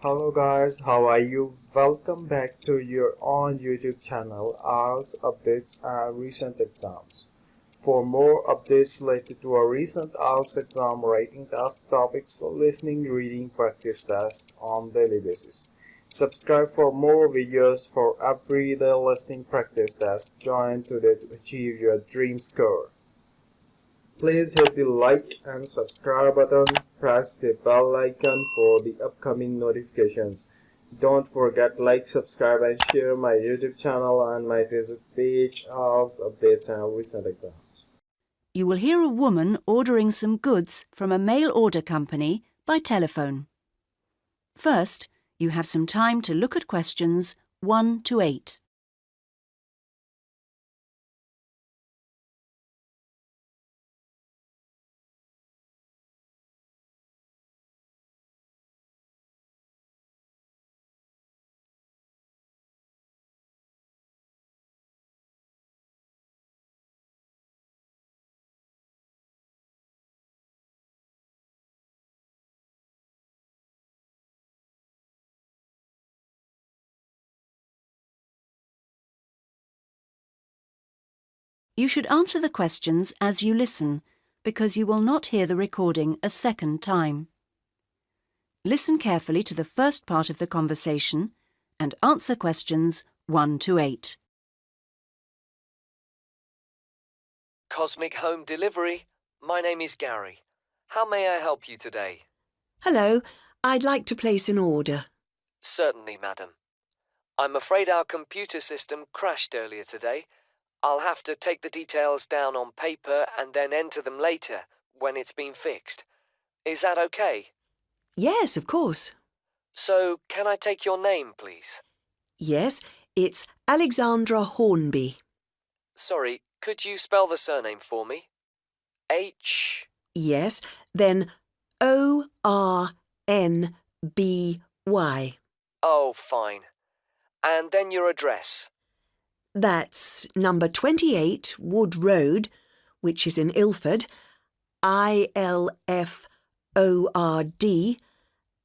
Hello guys, how are you? Welcome back to your own YouTube channel, IELTS Updates and Recent Exams. For more updates related to our recent IELTS exam writing task topics, listening, reading, practice test on daily basis. Subscribe for more videos for everyday listening practice test. Join today to achieve your dream score. Please hit the like and subscribe button, press the bell icon for the upcoming notifications. Don't forget like, subscribe and share my YouTube channel and my Facebook page, IELTS Updates and Recent Exams. You will hear a woman ordering some goods from a mail order company by telephone. First, you have some time to look at questions 1 to 8. You should answer the questions as you listen, because you will not hear the recording a second time. Listen carefully to the first part of the conversation and answer questions 1 to 8. Cosmic Home Delivery. My name is Gary. How may I help you today? Hello, I'd like to place an order. Certainly, madam. I'm afraid our computer system crashed earlier today. I'll have to take the details down on paper and then enter them later when it's been fixed. Is that okay? Yes, of course. So, can I take your name, please? Yes, it's Alexandra Hornby. Sorry, could you spell the surname for me? H... Yes, then O-R-N-B-Y. Oh, fine. And then your address. That's number 28 Wood Road, which is in Ilford, ILFORD,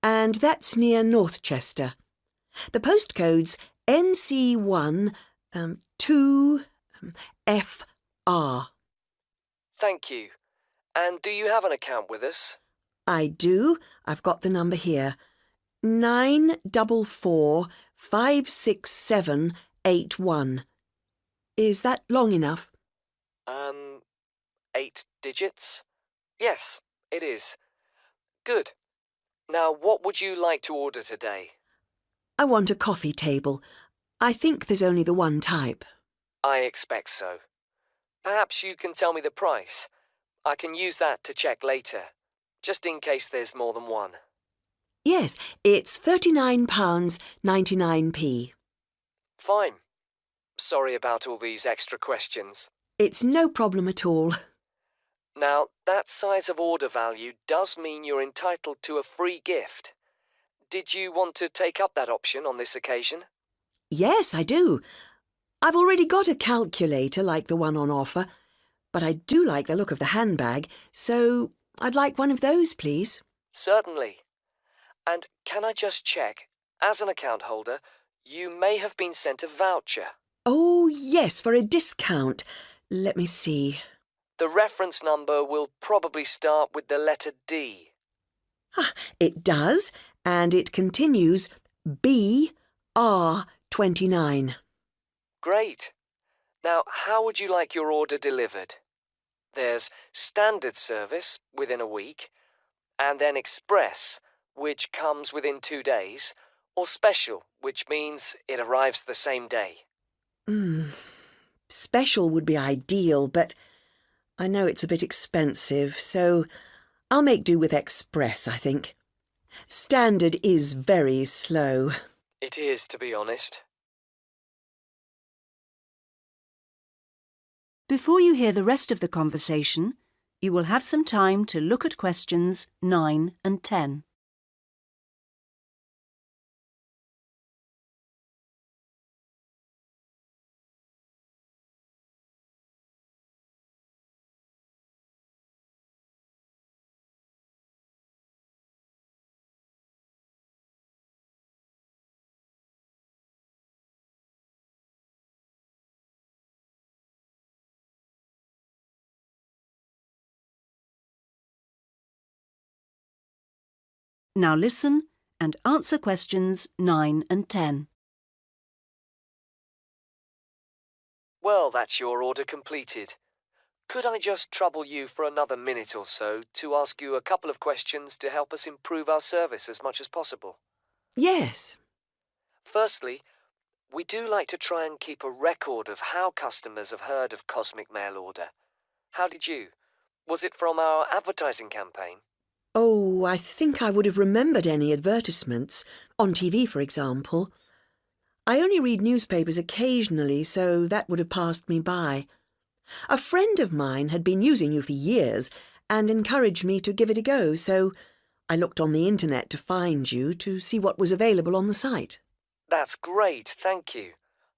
and that's near Northchester. The postcode's NC1 2FR. Thank you. And do you have an account with us? I do. I've got the number here. 944-56781. Is that long enough? 8 digits? Yes, it is. Good. Now, what would you like to order today? I want a coffee table. I think there's only the one type. I expect so. Perhaps you can tell me the price. I can use that to check later, just in case there's more than one. Yes, it's £39.99p. Fine. Sorry about all these extra questions. It's no problem at all. Now, that size of order value does mean you're entitled to a free gift. Did you want to take up that option on this occasion? Yes, I do. I've already got a calculator like the one on offer, but I do like the look of the handbag, so I'd like one of those, please. Certainly. And can I just check, as an account holder, you may have been sent a voucher. Oh, yes, for a discount. Let me see. The reference number will probably start with the letter D. It does, and it continues BR29. Great. Now, how would you like your order delivered? There's standard service within a week, and then express, which comes within 2 days, or special, which means it arrives the same day. Special would be ideal, but I know it's a bit expensive, so I'll make do with express, I think. Standard is very slow. It is, to be honest. Before you hear the rest of the conversation, you will have some time to look at questions 9 and 10. Now listen and answer questions 9 and 10. Well, that's your order completed. Could I just trouble you for another minute or so to ask you a couple of questions to help us improve our service as much as possible? Yes. Firstly, we do like to try and keep a record of how customers have heard of Cosmic Mail Order. How did you? Was it from our advertising campaign? Oh, I think I would have remembered any advertisements, on TV, for example. I only read newspapers occasionally, so that would have passed me by. A friend of mine had been using you for years and encouraged me to give it a go, so I looked on the internet to find you to see what was available on the site. That's great, thank you.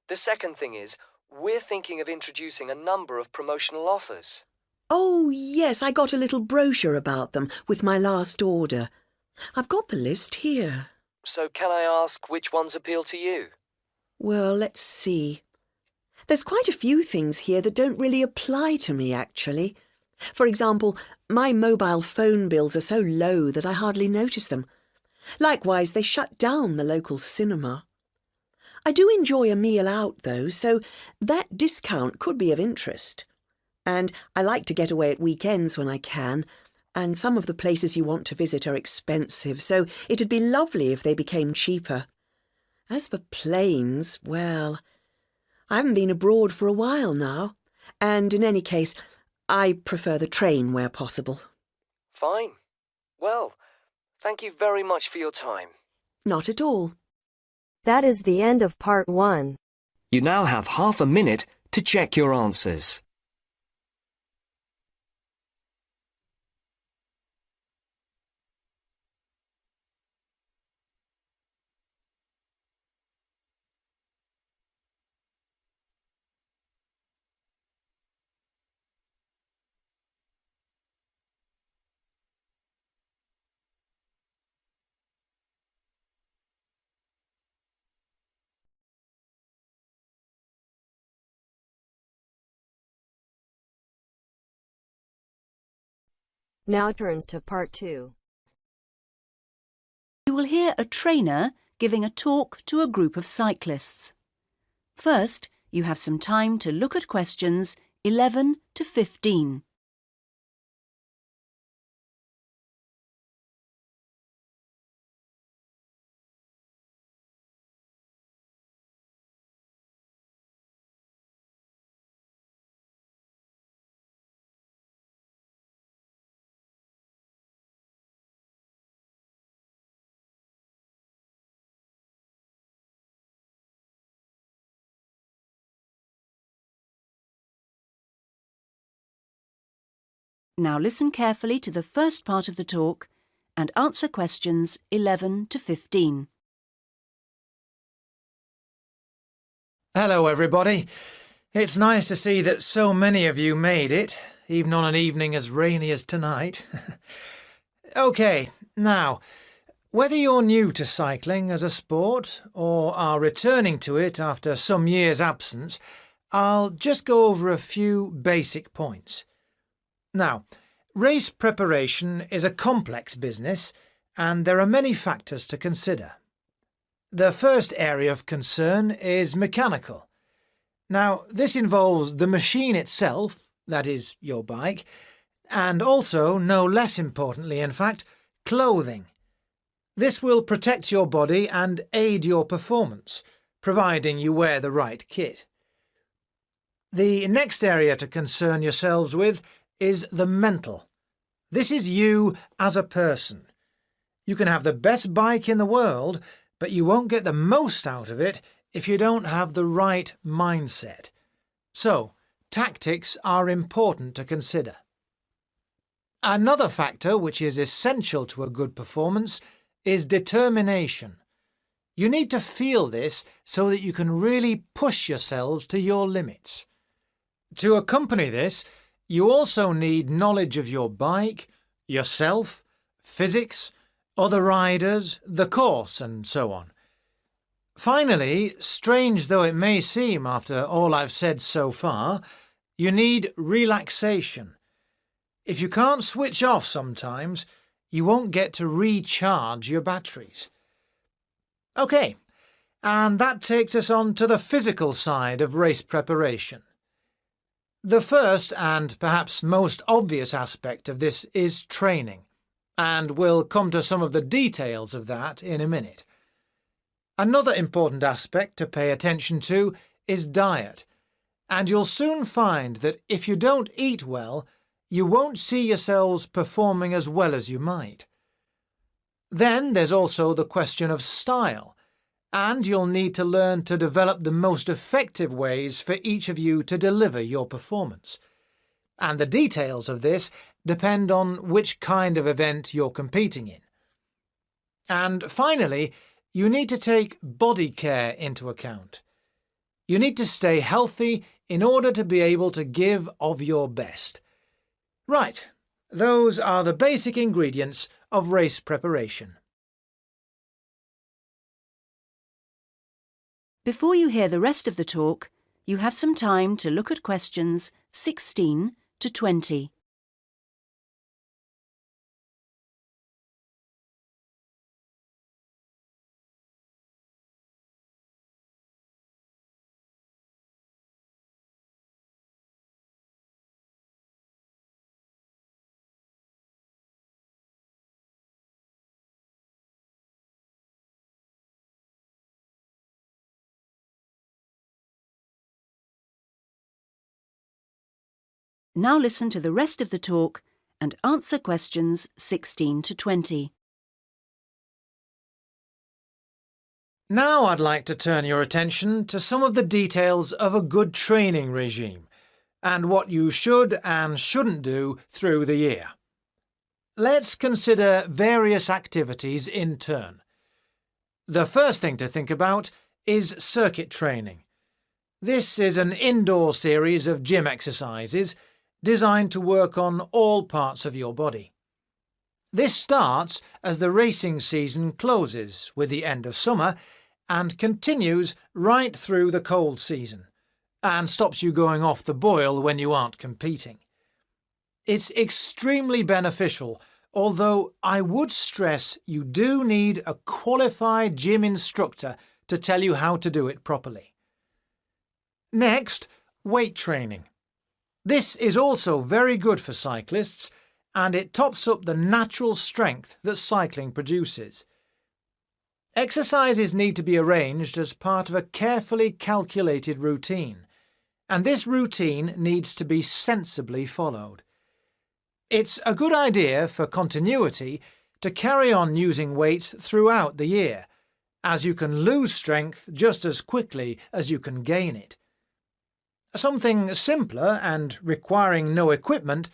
The second thing is, we're thinking of introducing a number of promotional offers. Oh, yes, I got a little brochure about them with my last order. I've got the list here. So can I ask which ones appeal to you? Well, let's see. There's quite a few things here that don't really apply to me, actually. For example, my mobile phone bills are so low that I hardly notice them. Likewise, they shut down the local cinema. I do enjoy a meal out, though, so that discount could be of interest. And I like to get away at weekends when I can, and some of the places you want to visit are expensive, so it'd be lovely if they became cheaper. As for planes, well, I haven't been abroad for a while now, and in any case, I prefer the train where possible. Fine. Well, thank you very much for your time. Not at all. That is the end of part 1. You now have half a minute to check your answers. Now turns to part 2. You will hear a trainer giving a talk to a group of cyclists. First, you have some time to look at questions 11 to 15. Now listen carefully to the first part of the talk and answer questions 11 to 15. Hello, everybody. It's nice to see that so many of you made it, even on an evening as rainy as tonight. OK, now, whether you're new to cycling as a sport or are returning to it after some years' absence, I'll just go over a few basic points. Now, race preparation is a complex business, and there are many factors to consider. The first area of concern is mechanical. Now, this involves the machine itself, that is, your bike, and also, no less importantly in fact, clothing. This will protect your body and aid your performance, providing you wear the right kit. The next area to concern yourselves with is the mental. This is you as a person. You can have the best bike in the world, but you won't get the most out of it if you don't have the right mindset. So, tactics are important to consider. Another factor which is essential to a good performance is determination. You need to feel this so that you can really push yourselves to your limits. To accompany this, you also need knowledge of your bike, yourself, physics, other riders, the course, and so on. Finally, strange though it may seem after all I've said so far, you need relaxation. If you can't switch off sometimes, You won't get to recharge your batteries. OK, and that takes us on to the physical side of race preparation. The first and perhaps most obvious aspect of this is training, and we'll come to some of the details of that in a minute. Another important aspect to pay attention to is diet, and you'll soon find that if you don't eat well, you won't see yourselves performing as well as you might. Then there's also the question of style, and you'll need to learn to develop the most effective ways for each of you to deliver your performance. And the details of this depend on which kind of event you're competing in. And finally, you need to take body care into account. You need to stay healthy in order to be able to give of your best. Right, those are the basic ingredients of race preparation. Before you hear the rest of the talk, you have some time to look at questions 16 to 20. Now listen to the rest of the talk and answer questions 16 to 20. Now I'd like to turn your attention to some of the details of a good training regime and what you should and shouldn't do through the year. Let's consider various activities in turn. The first thing to think about is circuit training. This is an indoor series of gym exercises designed to work on all parts of your body. This starts as the racing season closes with the end of summer and continues right through the cold season, and stops you going off the boil when you aren't competing. It's extremely beneficial, although I would stress you do need a qualified gym instructor to tell you how to do it properly. Next, weight training. This is also very good for cyclists, and it tops up the natural strength that cycling produces. Exercises need to be arranged as part of a carefully calculated routine, and this routine needs to be sensibly followed. It's a good idea for continuity to carry on using weights throughout the year, as you can lose strength just as quickly as you can gain it. Something simpler and requiring no equipment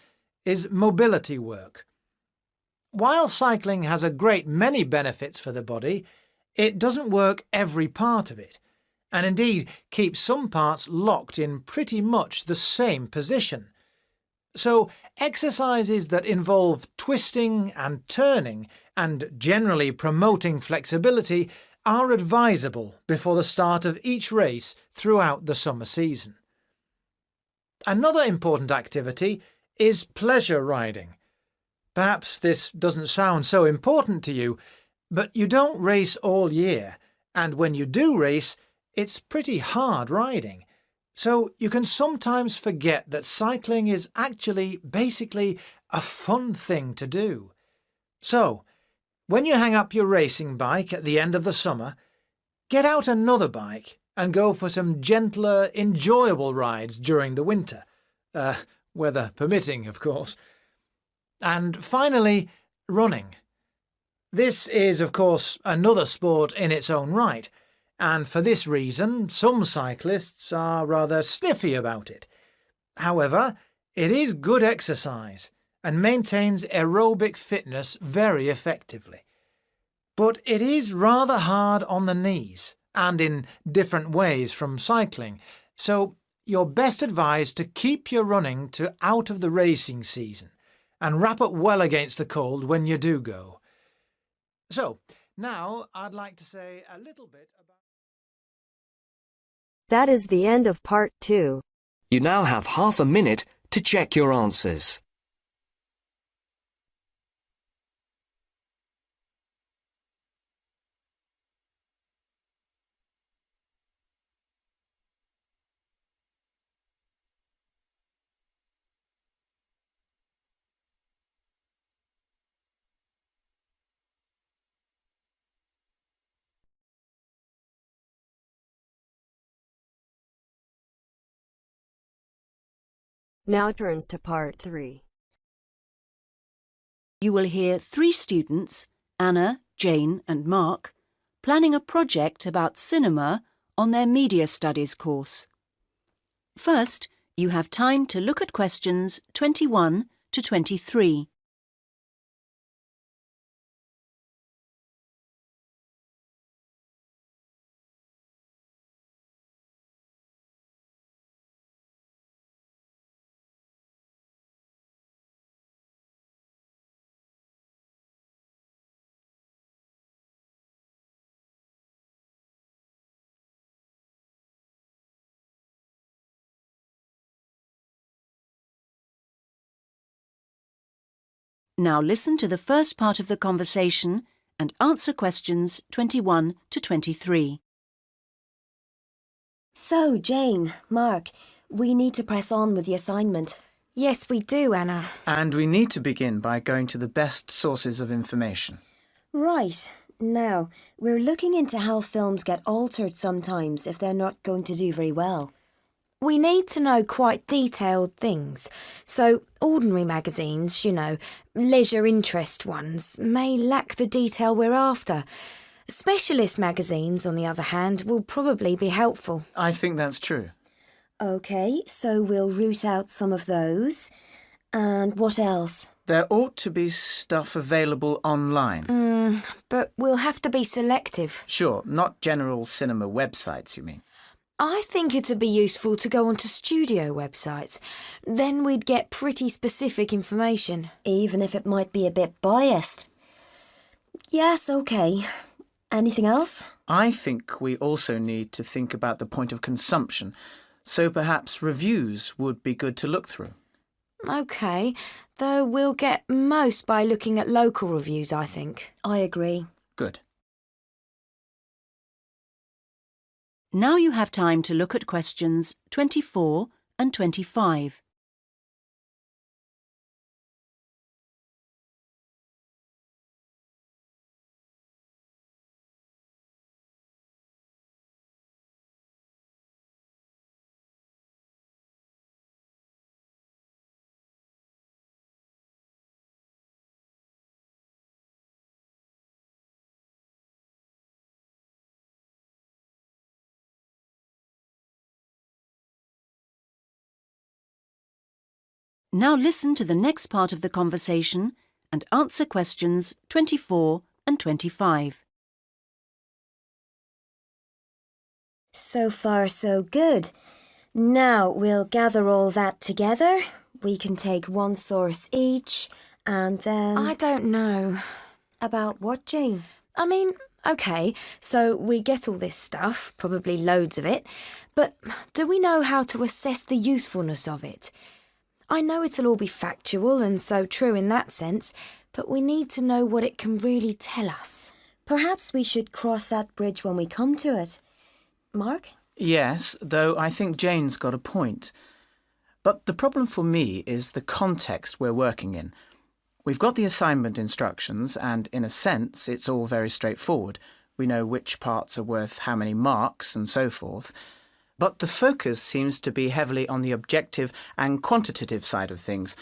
is mobility work. While cycling has a great many benefits for the body, it doesn't work every part of it, and indeed keeps some parts locked in pretty much the same position. So exercises that involve twisting and turning and generally promoting flexibility are advisable before the start of each race throughout the summer season. Another important activity is pleasure riding. Perhaps this doesn't sound so important to you, but you don't race all year, and when you do race, it's pretty hard riding. So you can sometimes forget that cycling is actually basically a fun thing to do. So, when you hang up your racing bike at the end of the summer, get out another bike and go for some gentler, enjoyable rides during the winter. Weather permitting, of course. And finally, running. This is, of course, another sport in its own right, and for this reason some cyclists are rather sniffy about it. However, it is good exercise and maintains aerobic fitness very effectively. But it is rather hard on the knees, and in different ways from cycling, so you're best advised to keep your running to out of the racing season and wrap up well against the cold when you do go. So, now I'd like to say a little bit about... That is the end of part 2. You now have half a minute to check your answers. Now turns to part 3. You will hear 3 students, Anna, Jane and Mark, planning a project about cinema on their Media Studies course. First, you have time to look at questions 21 to 23. Now listen to the first part of the conversation and answer questions 21 to 23. So, Jane, Mark, we need to press on with the assignment. Yes, we do, Anna. And we need to begin by going to the best sources of information. Right. Now, we're looking into how films get altered sometimes if they're not going to do very well. We need to know quite detailed things. So, ordinary magazines, leisure interest ones, may lack the detail we're after. Specialist magazines, on the other hand, will probably be helpful. I think that's true. OK, so we'll root out some of those. And what else? There ought to be stuff available online. But we'll have to be selective. Sure, not general cinema websites, you mean? I think it'd be useful to go onto studio websites. Then we'd get pretty specific information. Even if it might be a bit biased. Yes, OK. Anything else? I think we also need to think about the point of consumption, so perhaps reviews would be good to look through. OK, though we'll get most by looking at local reviews, I think. I agree. Good. Now you have time to look at questions 24 and 25. Now listen to the next part of the conversation and answer questions 24 and 25. So far, so good. Now we'll gather all that together. We can take one source each, and then... I don't know. About what, Jane? I mean, OK, so we get all this stuff, probably loads of it, but do we know how to assess the usefulness of it? I know it'll all be factual and so true in that sense, but we need to know what it can really tell us. Perhaps we should cross that bridge when we come to it. Mark? Yes, though I think Jane's got a point. But the problem for me is the context we're working in. We've got the assignment instructions and, in a sense, it's all very straightforward. We know which parts are worth how many marks and so forth. But the focus seems to be heavily on the objective and quantitative side of things,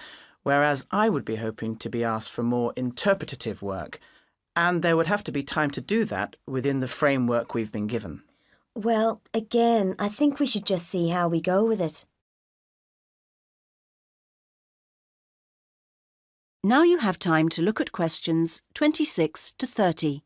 whereas I would be hoping to be asked for more interpretative work. And there would have to be time to do that within the framework we've been given. Well, again, I think we should just see how we go with it. Now you have time to look at questions 26 to 30.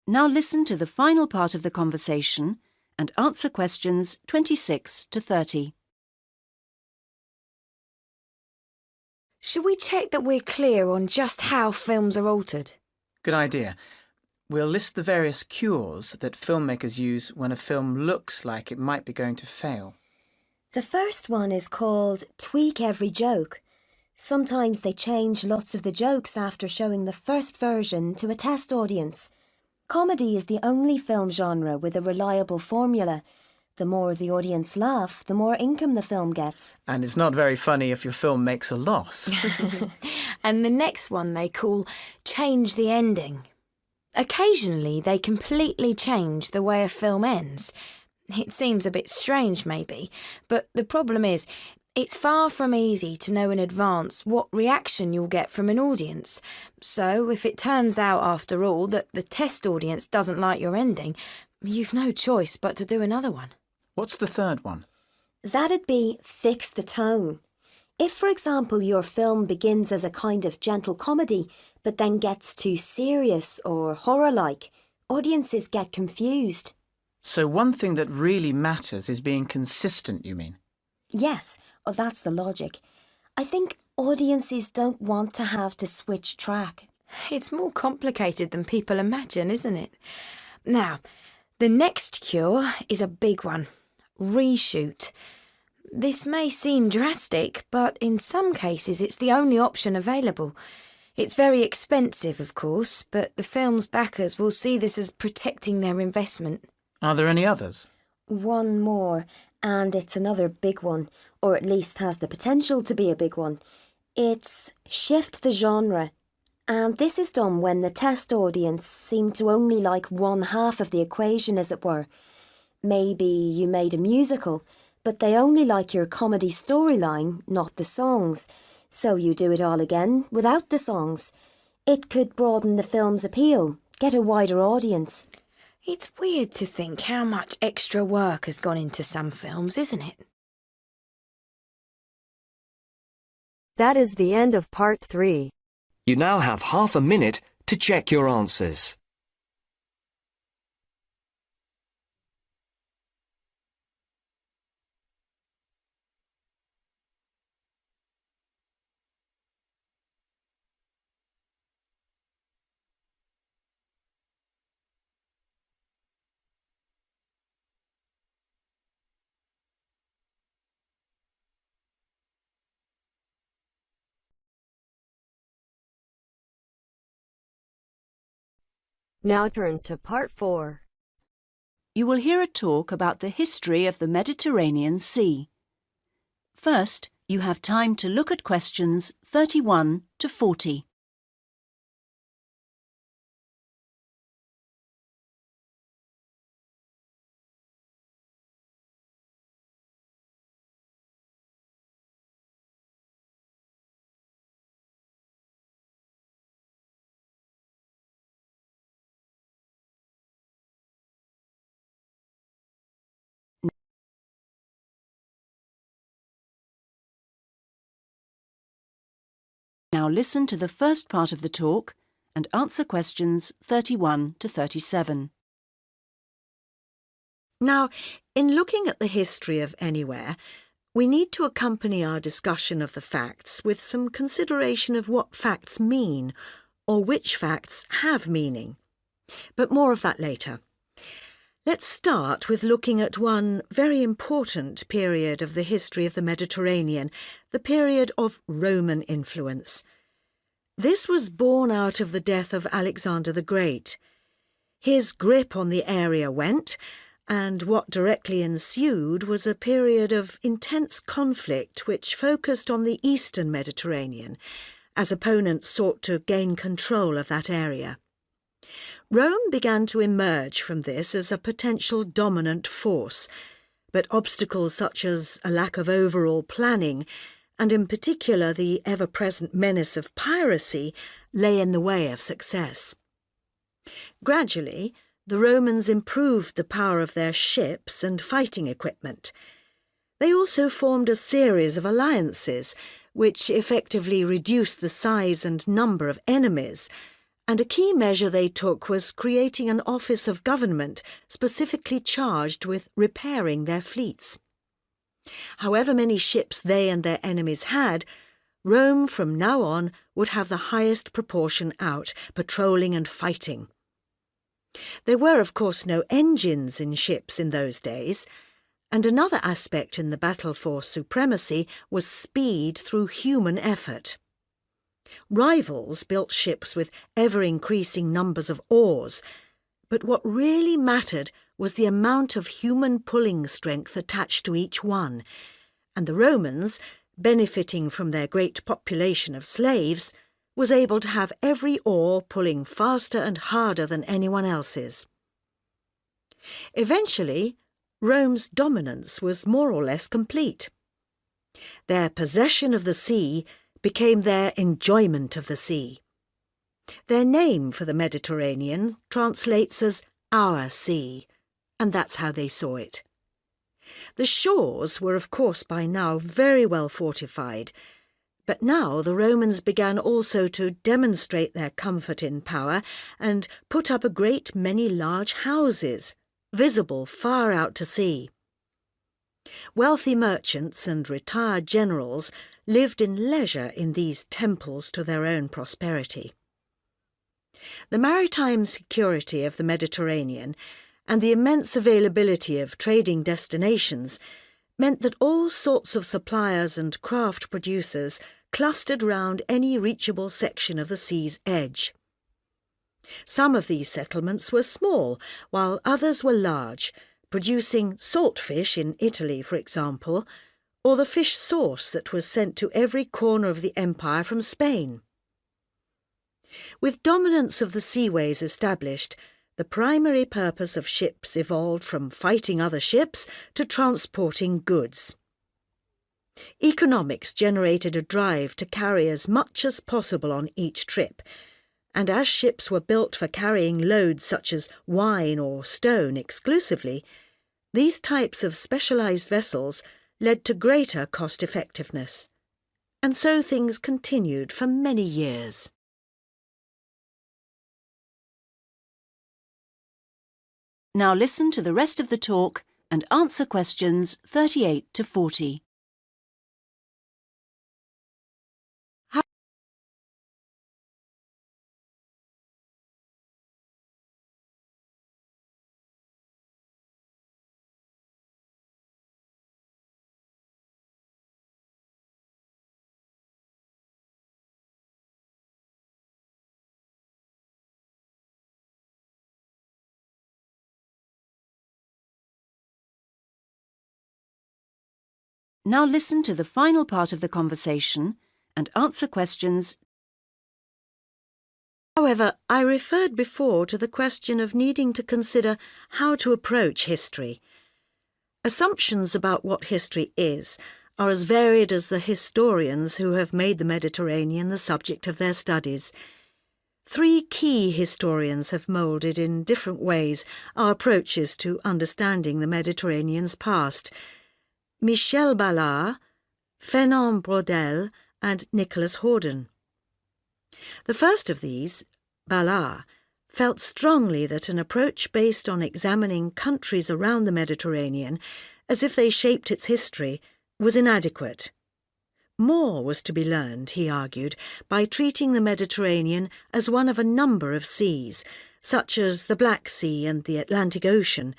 Now listen to the final part of the conversation and answer questions 26 to 30. Should we check that we're clear on just how films are altered? Good idea. We'll list the various cures that filmmakers use when a film looks like it might be going to fail. The first one is called Tweak Every Joke. Sometimes they change lots of the jokes after showing the first version to a test audience. Comedy is the only film genre with a reliable formula. The more the audience laugh, the more income the film gets. And it's not very funny if your film makes a loss. And the next one they call Change the Ending. Occasionally they completely change the way a film ends. It seems a bit strange maybe, but the problem is it's far from easy to know in advance what reaction you'll get from an audience. So if it turns out after all that the test audience doesn't like your ending, you've no choice but to do another one. What's the third one? That'd be Fix the Tone. If, for example, your film begins as a kind of gentle comedy, but then gets too serious or horror-like, audiences get confused. So one thing that really matters is being consistent, you mean? Yes, that's the logic. I think audiences don't want to have to switch track. It's more complicated than people imagine, isn't it? Now, the next cure is a big one. Reshoot. This may seem drastic, but in some cases it's the only option available. It's very expensive, of course, but the film's backers will see this as protecting their investment. Are there any others? One more, and it's another big one, or at least has the potential to be a big one. It's shift the genre. And this is done when the test audience seem to only like one half of the equation, as it were. Maybe you made a musical, but they only like your comedy storyline, not the songs. So you do it all again, without the songs. It could broaden the film's appeal, get a wider audience. It's weird to think how much extra work has gone into some films, isn't it? That is the end of part 3. You now have half a minute to check your answers. Now turns to part 4. You will hear a talk about the history of the Mediterranean Sea. First, you have time to look at questions 31 to 40. Now listen to the first part of the talk and answer questions 31 to 37. Now, in looking at the history of anywhere, we need to accompany our discussion of the facts with some consideration of what facts mean, or which facts have meaning. But more of that later. Let's start with looking at one very important period of the history of the Mediterranean, the period of Roman influence. This was born out of the death of Alexander the Great. His grip on the area went, and what directly ensued was a period of intense conflict which focused on the eastern Mediterranean, as opponents sought to gain control of that area. Rome began to emerge from this as a potential dominant force, but obstacles such as a lack of overall planning, and in particular the ever-present menace of piracy, lay in the way of success. Gradually, the Romans improved the power of their ships and fighting equipment. They also formed a series of alliances, which effectively reduced the size and number of enemies, and a key measure they took was creating an office of government specifically charged with repairing their fleets. However many ships they and their enemies had, Rome from now on would have the highest proportion out, patrolling and fighting. There were, of course, no engines in ships in those days, And another aspect in the battle for supremacy was speed through human effort. Rivals built ships with ever-increasing numbers of oars, but what really mattered was the amount of human pulling strength attached to each one, and the Romans, benefiting from their great population of slaves, was able to have every oar pulling faster and harder than anyone else's. Eventually, Rome's dominance was more or less complete. Their possession of the sea became their enjoyment of the sea. Their name for the Mediterranean translates as our sea, and that's how they saw it. The shores were of course by now very well fortified, but now the Romans began also to demonstrate their comfort in power and put up a great many large houses, visible far out to sea. Wealthy merchants and retired generals lived in leisure in these temples to their own prosperity. The maritime security of the Mediterranean and the immense availability of trading destinations meant that all sorts of suppliers and craft producers clustered round any reachable section of the sea's edge. Some of these settlements were small, while others were large, producing salt fish in Italy, for example, or the fish sauce that was sent to every corner of the empire from Spain. With dominance of the seaways established, the primary purpose of ships evolved from fighting other ships to transporting goods. Economics generated a drive to carry as much as possible on each trip, and as ships were built for carrying loads such as wine or stone exclusively, these types of specialised vessels led to greater cost-effectiveness. And so things continued for many years. Now listen to the rest of the talk and answer questions 38 to 40. Now listen to the final part of the conversation and answer questions. However, I referred before to the question of needing to consider how to approach history. Assumptions about what history is are as varied as the historians who have made the Mediterranean the subject of their studies. 3 key historians have moulded in different ways our approaches to understanding the Mediterranean's past: Michel Ballard, Fernand Braudel and Nicholas Horden. The first of these, Ballard, felt strongly that an approach based on examining countries around the Mediterranean as if they shaped its history was inadequate. More was to be learned, he argued, by treating the Mediterranean as one of a number of seas, such as the Black Sea and the Atlantic Ocean,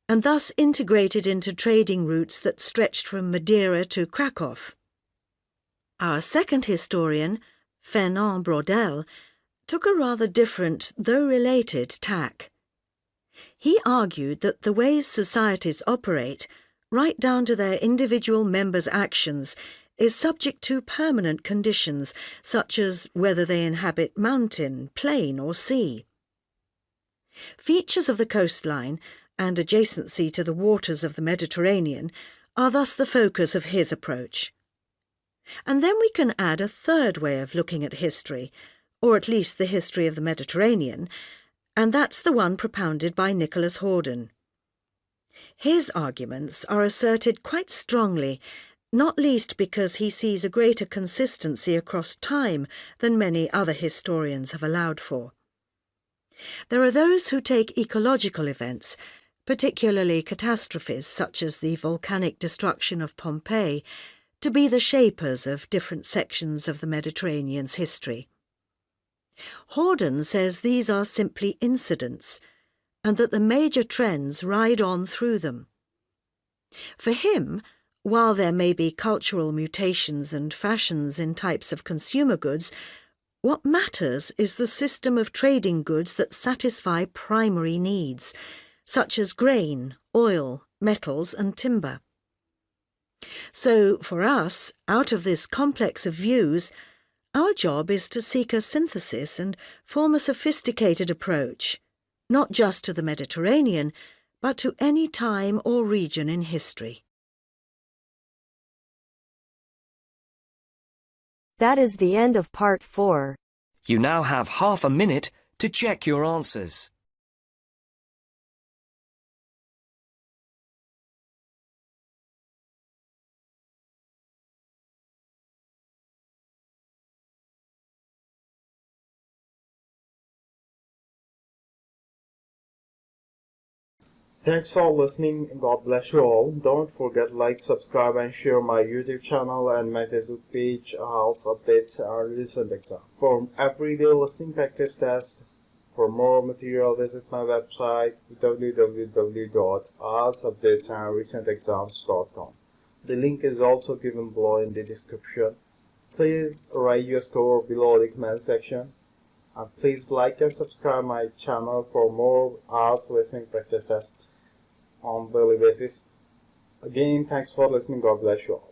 and thus integrated into trading routes that stretched from Madeira to Krakow. Our second historian, Fernand Braudel, took a rather different, though related, tack. He argued that the ways societies operate, right down to their individual members' actions, is subject to permanent conditions, such as whether they inhabit mountain, plain or sea. Features of the coastline and adjacency to the waters of the Mediterranean are thus the focus of his approach. And then we can add a third way of looking at history, or at least the history of the Mediterranean, and that's the one propounded by Nicholas Horden. His arguments are asserted quite strongly, not least because he sees a greater consistency across time than many other historians have allowed for. There are those who take ecological events, particularly catastrophes such as the volcanic destruction of Pompeii, to be the shapers of different sections of the Mediterranean's history. Horden says these are simply incidents, and that the major trends ride on through them. For him, while there may be cultural mutations and fashions in types of consumer goods, what matters is the system of trading goods that satisfy primary needs, such as grain, oil, metals and timber. So, for us, out of this complex of views, our job is to seek a synthesis and form a sophisticated approach, not just to the Mediterranean, but to any time or region in history. That is the end of part 4. You now have half a minute to check your answers. Thanks for listening. God bless you all. Don't forget like, subscribe and share my YouTube channel and my Facebook page, IELTS Updates and Recent Exam. For everyday listening practice test, for more material visit my website www.ieltsupdatesandrecentexams.com. The link is also given below in the description. Please write your score below the comment section. And please like and subscribe my channel for more IELTS listening practice tests on daily basis. Again, thanks for listening. God bless you all.